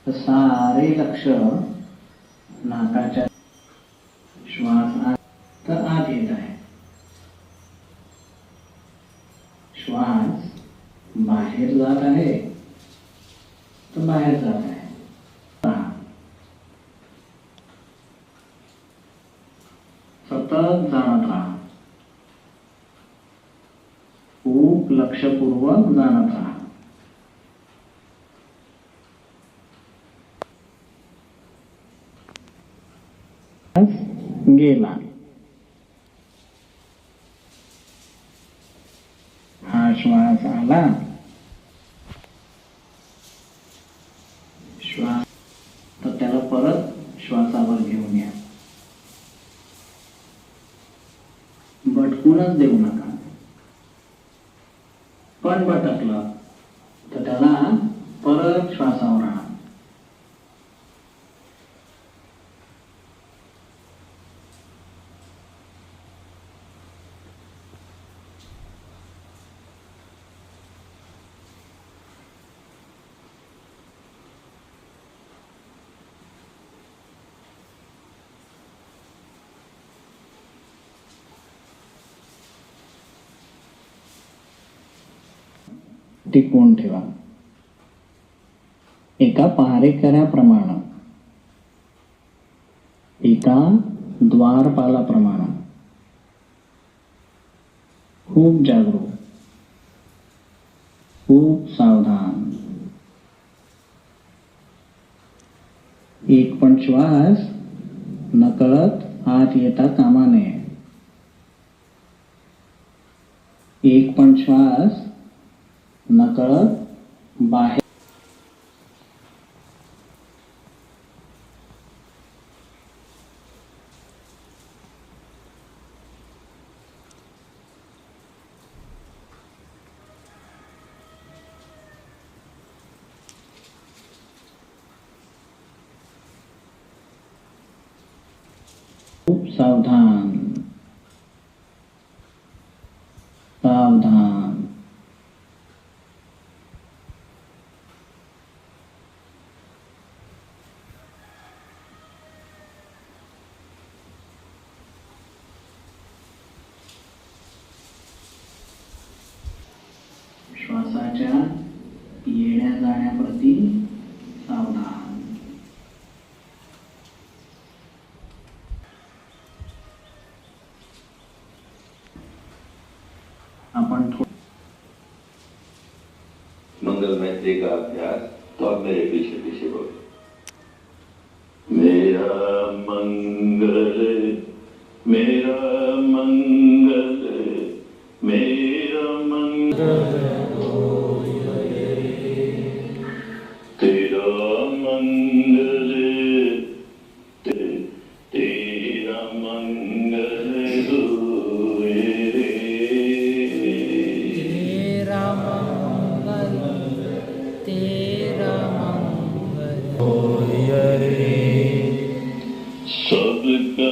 सारे लक्ष नाकाच्या श्वास तर आत येत आहे, श्वास बाहेर जात आहे तर बाहेर जात आहे. सतत जाणत राहा, खूप लक्षपूर्वक जाणत राहा. गेला, हा श्वास आला, श्वास तर त्याला परत श्वासावर घेऊन या. भटकूनच देऊ नका. पण भटकलं तर त्याला परत श्वासावर आणा. टिकवून ठेवा. एका पहारेकऱ्याप्रमाणे, एका द्वारपालाप्रमाणे खूप जागरूक, खूप सावधान. एक पण श्वास नकळत आत येता कामा नये. एक पण श्वास नकळत बाहेर. खूप सावधान, सावधान. श्वासाच्या येण्या जाण्याप्रती सावधान. आपण मंगल मैत्री का अभ्यास तो अब मेरे पीछे पीछे बोलो. मेरा मंगल, मेरा मंगल, मेरा मंगल, तेरा मंगल, तेरा मंगल होए रे. तेरा मंगल, तेरा मंगल होए रे. सबका